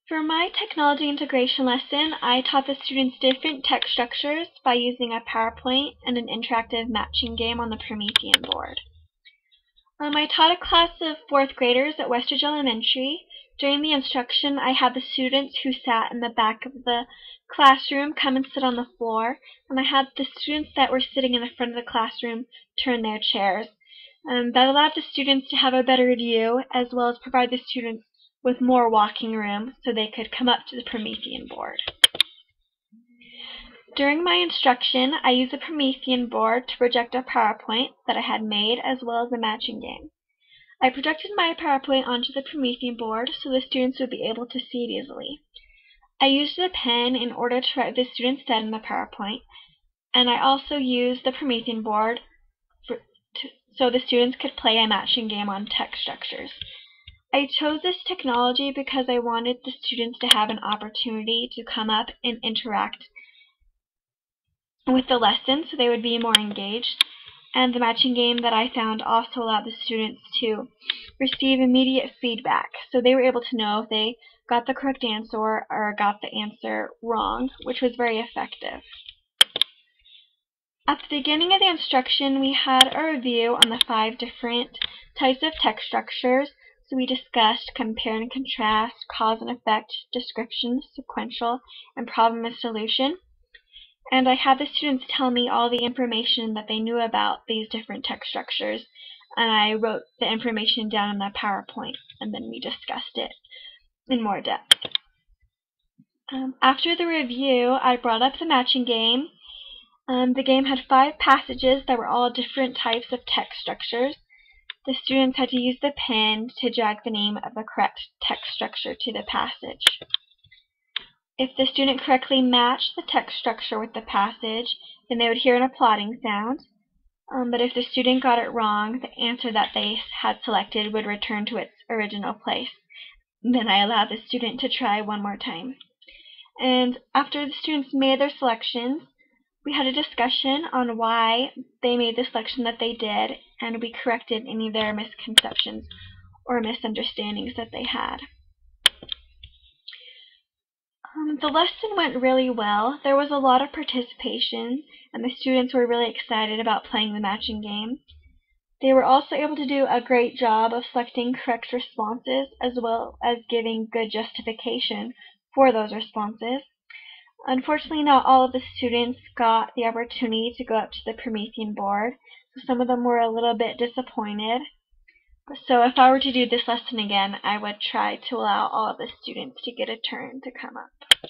For my technology integration lesson, I taught the students different text structures by using a PowerPoint and an interactive matching game on the Promethean board. I taught a class of 4th graders at Westridge Elementary. During the instruction, I had the students who sat in the back of the classroom come and sit on the floor, and I had the students that were sitting in the front of the classroom turn their chairs. That allowed the students to have a better view, as well as provide the students with more walking room so they could come up to the Promethean board. During my instruction, I used the Promethean board to project a PowerPoint that I had made, as well as a matching game. I projected my PowerPoint onto the Promethean board so the students would be able to see it easily. I used the pen in order to write what the students said in the PowerPoint, and I also used the Promethean board so the students could play a matching game on text structures. I chose this technology because I wanted the students to have an opportunity to come up and interact with the lesson so they would be more engaged, and the matching game that I found also allowed the students to receive immediate feedback, so they were able to know if they got the correct answer or got the answer wrong, which was very effective. At the beginning of the instruction, we had a review on the 5 different types of text structures. So we discussed compare and contrast, cause and effect, description, sequential, and problem and solution. And I had the students tell me all the information that they knew about these different text structures, and I wrote the information down in the PowerPoint, and then we discussed it in more depth. After the review, I brought up the matching game. The game had 5 passages that were all different types of text structures. The students had to use the pen to drag the name of the correct text structure to the passage. If the student correctly matched the text structure with the passage, then they would hear an applauding sound. But if the student got it wrong, the answer that they had selected would return to its original place. Then I allowed the student to try one more time. And after the students made their selections, we had a discussion on why they made the selection that they did, and we corrected any of their misconceptions or misunderstandings that they had. The lesson went really well. There was a lot of participation, and the students were really excited about playing the matching game. They were also able to do a great job of selecting correct responses, as well as giving good justification for those responses. Unfortunately, not all of the students got the opportunity to go up to the Promethean board, so some of them were a little bit disappointed. So if I were to do this lesson again, I would try to allow all of the students to get a turn to come up.